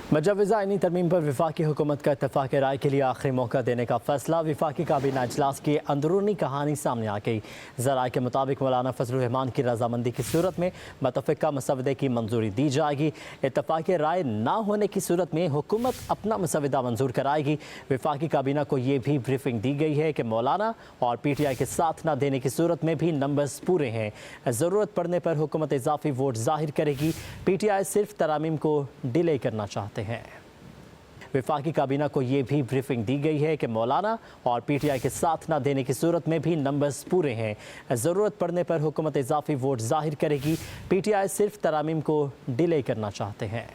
मुजव्वज़ा आईनी तरमीम पर वफाकी हुकूमत का इत्तफ़ाक़ राय के लिए आखिरी मौका देने का फैसला। वफाकी काबीना इजलास की अंदरूनी कहानी सामने आ गई। ज़राए के मुताबिक मौलाना फजलुर रहमान की रजामंदी की सूरत में मुतफ़िक़ा मसवदे की मंजूरी दी जाएगी। इत्तफ़ाक़ राय ना होने की सूरत में हुकूमत अपना मसवदा मंजूर कराएगी। वफाकी काबीना को ये भी ब्रीफिंग दी गई है कि मौलाना और PTI के साथ न देने की सूरत में भी नंबर्स पूरे हैं। ज़रूरत पड़ने पर हुकूमत इजाफी वोट ज़ाहिर करेगी। PTI सिर्फ तरामीम को डिले करना चाहते हैं। वफाकी काबीना को ये भी ब्रीफिंग दी गई है कि मौलाना और PTI के साथ न देने की सूरत में भी नंबर्स पूरे हैं। ज़रूरत पड़ने पर हुकूमत इजाफी वोट ज़ाहिर करेगी। PTI सिर्फ तरामीम को डिले करना चाहते हैं।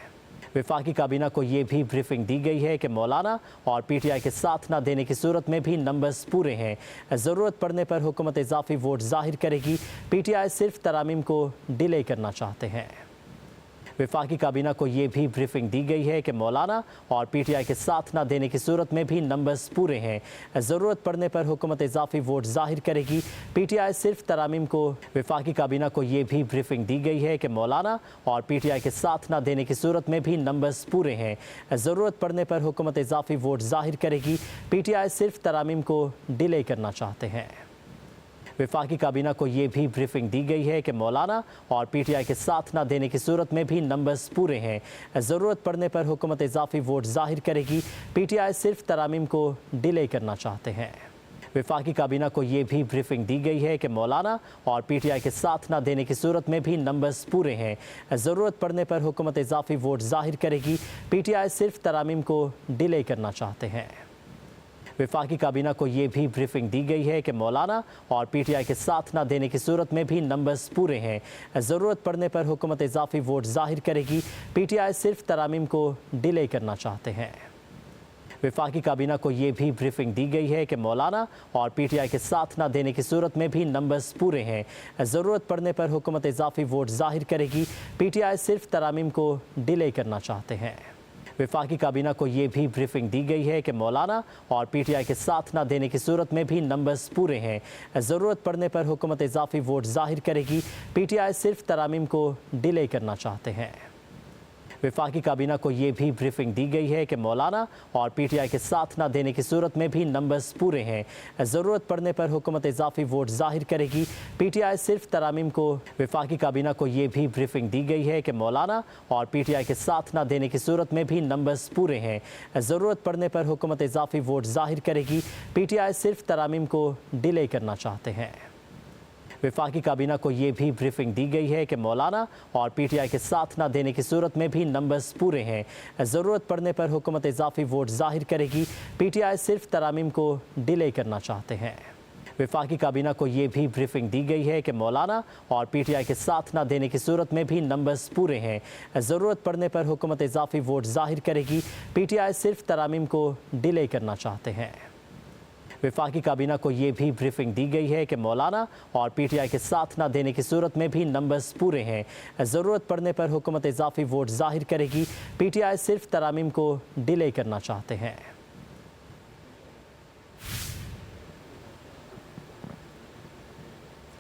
वफाकी काबीना को ये भी ब्रीफिंग दी गई है कि मौलाना और PTI के साथ न देने की सूरत में भी नंबर्स पूरे हैं। ज़रूरत पड़ने पर हुकूमत इजाफी वोट ज़ाहिर करेगी। PTI सिर्फ तरामीम को डिले करना चाहते हैं। वफाकी काबीना को ये भी ब्रीफिंग दी गई है कि मौलाना और PTI के साथ न देने की सूरत में भी नंबर्स पूरे हैं। ज़रूरत पड़ने पर हुकूमत इजाफी वोट ज़ाहिर करेगी। PTI सिर्फ तरामीम को वफाकी काबीना को ये भी ब्रीफिंग दी गई है कि मौलाना और PTI के साथ न देने की सूरत में भी नंबर्स पूरे हैं। ज़रूरत पड़ने पर हुकूमत इजाफी वोट ज़ाहिर करेगी। PTI सिर्फ तरामीम को डिले करना चाहते हैं। वफाकी काबीना को ये भी ब्रीफिंग दी गई है कि मौलाना और PTI के साथ न देने की सूरत में भी नंबर्स पूरे हैं। ज़रूरत पड़ने पर हुकूमत इजाफी वोट ज़ाहिर करेगी। PTI सिर्फ तरामीम को डिले करना चाहते हैं। वफाकी काबीना को ये भी ब्रीफिंग दी गई है कि मौलाना और PTI के साथ न देने की सूरत में भी नंबर्स पूरे हैं। ज़रूरत पड़ने पर हुकूमत इजाफी वोट ज़ाहिर करेगी। PTI सिर्फ तरामीम को डिले करना चाहते हैं। वफाकी काबीना को ये भी ब्रीफिंग दी गई है कि मौलाना और PTI के साथ न देने की सूरत में भी नंबर्स पूरे हैं। ज़रूरत पड़ने पर हुकूमत इजाफी वोट ज़ाहिर करेगी। PTI सिर्फ तरामीम को डिले करना चाहते हैं। वफाकी काबीना को ये भी ब्रीफिंग दी गई है कि मौलाना और PTI के साथ न देने की सूरत में भी नंबर्स पूरे हैं। ज़रूरत पड़ने पर हुकूमत इजाफी वोट ज़ाहिर करेगी। PTI सिर्फ तरामीम को डिले करना चाहते हैं। वफाकी काबीना को ये भी ब्रीफिंग दी गई है कि मौलाना और PTI के साथ न देने की सूरत में भी नंबर्स पूरे हैं। ज़रूरत पड़ने पर हुकूमत इजाफी वोट ज़ाहिर करेगी। PTI सिर्फ तरामीम को डिले करना चाहते हैं। वफाकी काबीना को ये भी ब्रीफिंग दी गई है कि मौलाना और PTI के साथ न देने की सूरत में भी नंबर्स पूरे हैं। ज़रूरत पड़ने पर हुकूमत इजाफी वोट ज़ाहिर करेगी। PTI सिर्फ तरामीम को वफाकी काबीना को ये भी ब्रीफिंग दी गई है कि मौलाना और PTI के साथ न देने की सूरत में भी नंबर्स पूरे हैं। ज़रूरत पड़ने पर हुकूमत इजाफी वोट ज़ाहिर करेगी। PTI सिर्फ तरामीम को डिले करना चाहते हैं। वफाकी काबीना को ये भी ब्रीफिंग दी गई है कि मौलाना और PTI के साथ न देने की सूरत में भी नंबर्स पूरे हैं। ज़रूरत पड़ने पर हुकूमत इजाफी वोट ज़ाहिर करेगी। PTI सिर्फ तरामीम को डिले करना चाहते हैं। वफाकी काबीना को ये भी ब्रीफिंग दी गई है कि मौलाना और PTI के साथ न देने की सूरत में भी नंबर्स पूरे हैं। ज़रूरत पड़ने पर हुकूमत इजाफी वोट ज़ाहिर करेगी। PTI सिर्फ तरामीम को डिले करना चाहते हैं। वफाकी काबीना को ये भी ब्रीफिंग दी गई है कि मौलाना और PTI के साथ न देने की सूरत में भी नंबर्स पूरे हैं। ज़रूरत पड़ने पर हुकूमत इजाफी वोट ज़ाहिर करेगी। PTI सिर्फ तरामीम को डिले करना चाहते हैं।